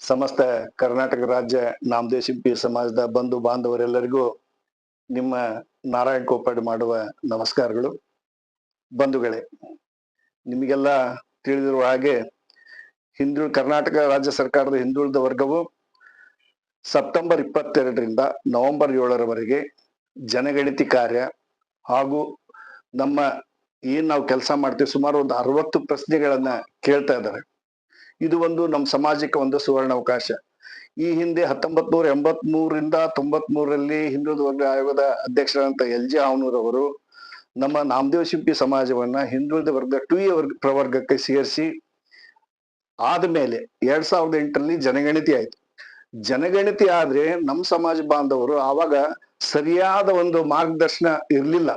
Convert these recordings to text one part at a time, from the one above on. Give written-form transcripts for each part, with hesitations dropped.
ಸಮಸ್ತ ಕರ್ನಾಟಕ ರಾಜ್ಯ ನಾಮದೇವ್ ಶಿಲ್ಪಿ ಸಮಾಜದ ಬಂಧು ಬಾಂಧವರೆಲ್ಲರಿಗೂ ನಿಮ್ಮ ನಾರಾಯಣ ಕೋಪಡ್ ಮಾಡುವ ನಮಸ್ಕಾರಗಳು. ಬಂಧುಗಳೇ, ನಿಮಗೆಲ್ಲ ತಿಳಿದಿರುವ ಹಾಗೆ ಕರ್ನಾಟಕ ರಾಜ್ಯ ಸರ್ಕಾರದ ಹಿಂದುಳಿದ ವರ್ಗವು ಸೆಪ್ಟೆಂಬರ್ 22ರಿಂದ ನವೆಂಬರ್ 7ರವರೆಗೆ ಜನಗಣತಿ ಕಾರ್ಯ ಹಾಗೂ ನಮ್ಮ ನಾವು ಕೆಲಸ ಮಾಡ್ತೀವಿ ಸುಮಾರು ಒಂದು 60 ಪ್ರಶ್ನೆಗಳನ್ನ ಕೇಳ್ತಾ ಇದ್ದಾರೆ. ಇದು ಒಂದು ನಮ್ಮ ಸಮಾಜಕ್ಕೆ ಒಂದು ಸುವರ್ಣಾವಕಾಶ. ಈ ಹಿಂದೆ 1983ರಿಂದ 93ರಲ್ಲಿ ಹಿಂದುಳಿದ ವರ್ಗ ಆಯೋಗದ ಅಧ್ಯಕ್ಷರಾದಂತ LG ಹಾವನೂರ್ ಅವರು ನಮ್ಮ ನಾಮದೇವ್ ಶಿಲ್ಪಿ ಸಮಾಜವನ್ನ ಹಿಂದುಳಿದ ವರ್ಗ 2A ಪ್ರವರ್ಗಕ್ಕೆ ಸೇರಿಸಿ ಆದ್ಮೇಲೆ 2008ರಲ್ಲಿ ಜನಗಣತಿ ಆಯ್ತು. ಜನಗಣತಿ ಆದ್ರೆ ನಮ್ಮ ಸಮಾಜ ಬಾಂಧವರು ಆವಾಗ ಸರಿಯಾದ ಒಂದು ಮಾರ್ಗದರ್ಶನ ಇರ್ಲಿಲ್ಲ.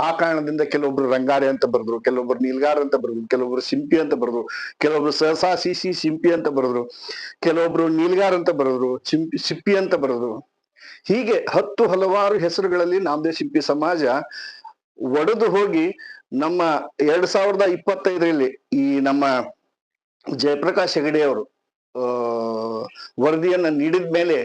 ಆ ಕಾರಣದಿಂದ ಕೆಲವೊಬ್ರು ರಂಗಾರೆ ಅಂತ ಬರೆದ್ರು, ಕೆಲವೊಬ್ರು ನೀಲ್ಗಾರ ಅಂತ ಬರೆದ್ರು, ಕೆಲವೊಬ್ರು ಶಿಂಪಿ ಅಂತ ಬರೆದ್ರು, ಕೆಲವೊಬ್ರು ಸಹಸಾ ಸಿಸಿ ಶಿಂಪಿ ಅಂತ ಬರೆದ್ರು, ಕೆಲವೊಬ್ರು ನೀಲ್ಗಾರ್ ಅಂತ ಬರೆದ್ರು, ಶಿಪ್ಪಿ ಅಂತ ಬರೆದ್ರು. ಹೀಗೆ ಹಲವಾರು ಹೆಸರುಗಳಲ್ಲಿ ನಾಮದೇವ್ ಶಿಲ್ಪಿ ಸಮಾಜ ಒಡೆದು ಹೋಗಿ ನಮ್ಮ 2025ರಲ್ಲಿ ಈ ನಮ್ಮ ಜಯಪ್ರಕಾಶ್ ಹೆಗಡೆ ಅವರು ವರದಿಯನ್ನ ನೀಡಿದ ಮೇಲೆ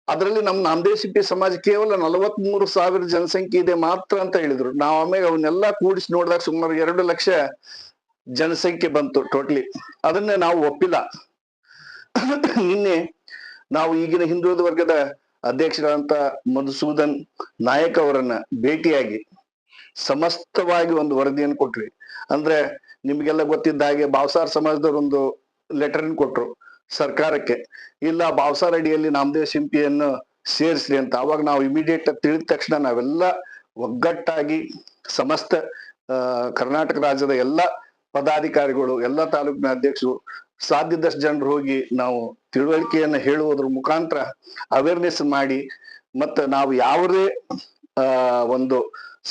ಅದರಲ್ಲಿ ನಮ್ಮ ನಾಮದೇವ್ ಶಿಲ್ಪಿ ಸಮಾಜ ಕೇವಲ 43,000 ಜನಸಂಖ್ಯೆ ಇದೆ ಮಾತ್ರ ಅಂತ ಹೇಳಿದ್ರು. ನಾವು ಆಮೇಲೆ ಅವನ್ನೆಲ್ಲ ಕೂಡಿಸಿ ನೋಡಿದಾಗ ಸುಮಾರು 2 ಲಕ್ಷ ಜನಸಂಖ್ಯೆ ಬಂತು ಟೋಟಲಿ. ಅದನ್ನೇ ನಾವು ಒಪ್ಪಿಲ್ಲ. ನಿನ್ನೆ ನಾವು ಈಗಿನ ಹಿಂದುಳಿದ ವರ್ಗದ ಅಧ್ಯಕ್ಷರಾದಂತ ಮಧುಸೂದನ್ ನಾಯಕ್ ಅವರನ್ನ ಭೇಟಿಯಾಗಿ ಸಮಸ್ತವಾಗಿ ಒಂದು ವರದಿಯನ್ನು ಕೊಟ್ವಿ. ಅಂದ್ರೆ ನಿಮ್ಗೆಲ್ಲ ಗೊತ್ತಿದ್ದ ಹಾಗೆ ಭಾವಸಾರ್ ಸಮಾಜದವ್ರು ಒಂದು ಲೆಟರ್ ಕೊಟ್ರು ಸರ್ಕಾರಕ್ಕೆ, ಇಲ್ಲ ಭಾವಸಾರ್ ಅಡಿಯಲ್ಲಿ ನಾಮದೇವ್ ಶಿಲ್ಪಿಯನ್ನು ಸೇರಿಸ್ರಿ ಅಂತ. ಅವಾಗ ನಾವು ಇಮಿಡಿಯೇಟ್ ತಿಳಿದ ತಕ್ಷಣ ನಾವೆಲ್ಲ ಒಗ್ಗಟ್ಟಾಗಿ ಸಮಸ್ತ ಕರ್ನಾಟಕ ರಾಜ್ಯದ ಎಲ್ಲ ಪದಾಧಿಕಾರಿಗಳು, ಎಲ್ಲ ತಾಲೂಕಿನ ಅಧ್ಯಕ್ಷರು, ಸಾಧ್ಯದಷ್ಟು ಜನರು ಹೋಗಿ ನಾವು ತಿಳುವಳಿಕೆಯನ್ನ ಹೇಳುವುದ್ರ ಮುಖಾಂತರ ಅವೇರ್ನೆಸ್ ಮಾಡಿ, ಮತ್ತೆ ನಾವು ಯಾವುದೇ ಒಂದು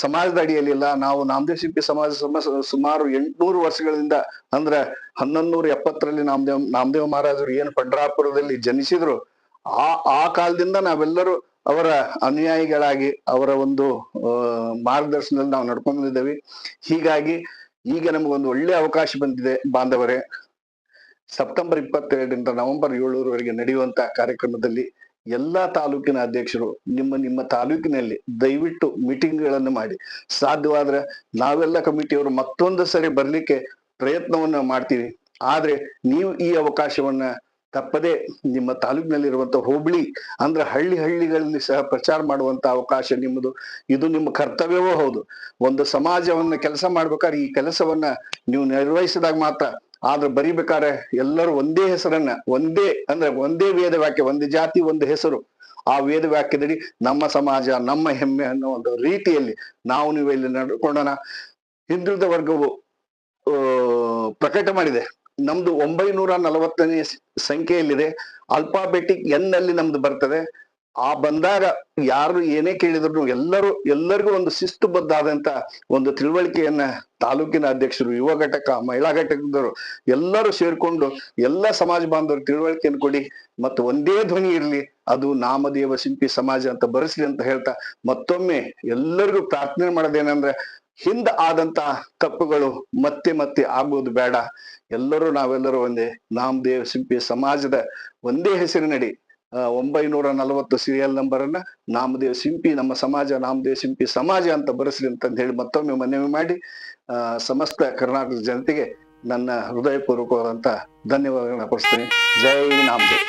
ಸಮಾಜದ ಅಡಿಯಲ್ಲಿಲ್ಲ. ನಾವು ನಾಮದೇವ್ ಶಿಲ್ಪಿ ಸಮಾಜ ಸುಮಾರು 800 ವರ್ಷಗಳಿಂದ, ಅಂದ್ರೆ 1170ರಲ್ಲಿ ನಾಮದೇವ್ ಮಹಾರಾಜರು ಏನು ಪಂಡ್ರಾಪುರದಲ್ಲಿ ಜನಿಸಿದ್ರು, ಆ ಕಾಲದಿಂದ ನಾವೆಲ್ಲರೂ ಅವರ ಅನುಯಾಯಿಗಳಾಗಿ ಅವರ ಒಂದು ಮಾರ್ಗದರ್ಶನದಲ್ಲಿ ನಾವು ನಡ್ಕೊಂಡ್ ಬಂದಿದ್ದೇವೆ. ಹೀಗಾಗಿ ಈಗ ನಮಗೊಂದು ಒಳ್ಳೆ ಅವಕಾಶ ಬಂದಿದೆ ಬಾಂಧವರೇ. ಸೆಪ್ಟೆಂಬರ್ 22ರಿಂದ ನವೆಂಬರ್ 7ರವರೆಗೆ ನಡೆಯುವಂತ ಕಾರ್ಯಕ್ರಮದಲ್ಲಿ ಎಲ್ಲಾ ತಾಲೂಕಿನ ಅಧ್ಯಕ್ಷರು ನಿಮ್ಮ ತಾಲೂಕಿನಲ್ಲಿ ದಯವಿಟ್ಟು ಮೀಟಿಂಗ್ಗಳನ್ನು ಮಾಡಿ, ಸಾಧ್ಯವಾದ್ರೆ ನಾವೆಲ್ಲ ಕಮಿಟಿಯವರು ಮತ್ತೊಂದು ಸರಿ ಬರ್ಲಿಕ್ಕೆ ಪ್ರಯತ್ನವನ್ನ ಮಾಡ್ತೀವಿ. ಆದ್ರೆ ನೀವು ಈ ಅವಕಾಶವನ್ನ ತಪ್ಪದೆ ನಿಮ್ಮ ತಾಲೂಕಿನಲ್ಲಿರುವಂತ ಹೋಬಳಿ ಅಂದ್ರೆ ಹಳ್ಳಿಗಳಲ್ಲಿ ಸಹ ಪ್ರಚಾರ ಮಾಡುವಂತ ಅವಕಾಶ ನಿಮ್ಮದು. ಇದು ನಿಮ್ಮ ಕರ್ತವ್ಯವೂ ಹೌದು. ಒಂದು ಸಮಾಜವನ್ನ ಕೆಲಸ ಮಾಡ್ಬೇಕಾದ್ರೆ ಈ ಕೆಲಸವನ್ನ ನೀವು ನಿರ್ವಹಿಸಿದಾಗ ಮಾತ್ರ. ಆದ್ರೆ ಬರಿಬೇಕಾದ್ರೆ ಎಲ್ಲರೂ ಒಂದೇ ಹೆಸರನ್ನ, ಒಂದೇ ವೇದ ವಾಕ್ಯ, ಒಂದು ಜಾತಿ ಒಂದು ಹೆಸರು, ಆ ವೇದ ವಾಕ್ಯದಡಿ ನಮ್ಮ ಸಮಾಜ ನಮ್ಮ ಹೆಮ್ಮೆ ಅನ್ನೋ ಒಂದು ರೀತಿಯಲ್ಲಿ ನೀವು ಇಲ್ಲಿ ನಡ್ಕೊಂಡೋಣ. ಹಿಂದುಳಿದ ವರ್ಗವು ಪ್ರಕಟ ಮಾಡಿದೆ, ನಮ್ದು 940ನೇ ಸಂಖ್ಯೆಯಲ್ಲಿದೆ. ಅಲ್ಫಾಬೆಟಿಕ್ N ಅಲ್ಲಿ ನಮ್ದು ಬರ್ತದೆ. ಆ ಬಂದಾಗ ಯಾರು ಏನೇ ಕೇಳಿದ್ರು ಎಲ್ಲರಿಗೂ ಒಂದು ಶಿಸ್ತುಬದ್ಧಾದಂತ ಒಂದು ತಿಳುವಳಿಕೆಯನ್ನ ತಾಲೂಕಿನ ಅಧ್ಯಕ್ಷರು, ಯುವ ಘಟಕ, ಮಹಿಳಾ ಘಟಕದವರು ಎಲ್ಲರೂ ಸೇರ್ಕೊಂಡು ಎಲ್ಲ ಸಮಾಜ ಬಾಂಧವರು ತಿಳುವಳಿಕೆಯನ್ನು ಕೊಡಿ ಮತ್ತು ಒಂದೇ ಧ್ವನಿ ಇರ್ಲಿ, ಅದು ನಾಮದೇವ ಶಿಲ್ಪಿ ಸಮಾಜ ಅಂತ ಬರೆಸ್ಲಿ ಅಂತ ಹೇಳ್ತಾ ಮತ್ತೊಮ್ಮೆ ಎಲ್ಲರಿಗೂ ಪ್ರಾರ್ಥನೆ ಮಾಡೋದೇನಂದ್ರೆ, ಹಿಂದ ಆದಂತ ತಪ್ಪುಗಳು ಮತ್ತೆ ಆಗುವುದು ಬೇಡ. ನಾವೆಲ್ಲರೂ ಒಂದೇ ನಾಮದೇವ್ ಶಿಲ್ಪಿ ಸಮಾಜದ ಒಂದೇ ಹೆಸರಿನಡಿ 940 ಸೀರಿಯಲ್ ನಂಬರ್ ಅನ್ನ ನಾಮದೇವ್ ಶಿಲ್ಪಿ ನಮ್ಮ ಸಮಾಜ ನಾಮದೇವ್ ಶಿಲ್ಪಿ ಸಮಾಜ ಅಂತ ಬರೆಸ್ಲಿ ಅಂತ ಹೇಳಿ ಮತ್ತೊಮ್ಮೆ ಮನವಿ ಮಾಡಿ ಸಮಸ್ತ ಕರ್ನಾಟಕದ ಜನತೆಗೆ ನನ್ನ ಹೃದಯಪೂರ್ವಕವಾದಂತ ಧನ್ಯವಾದಗಳನ್ನ ಕೊಡಿಸ್ತೀನಿ. ಜೈ ನಾಮದೇವ್.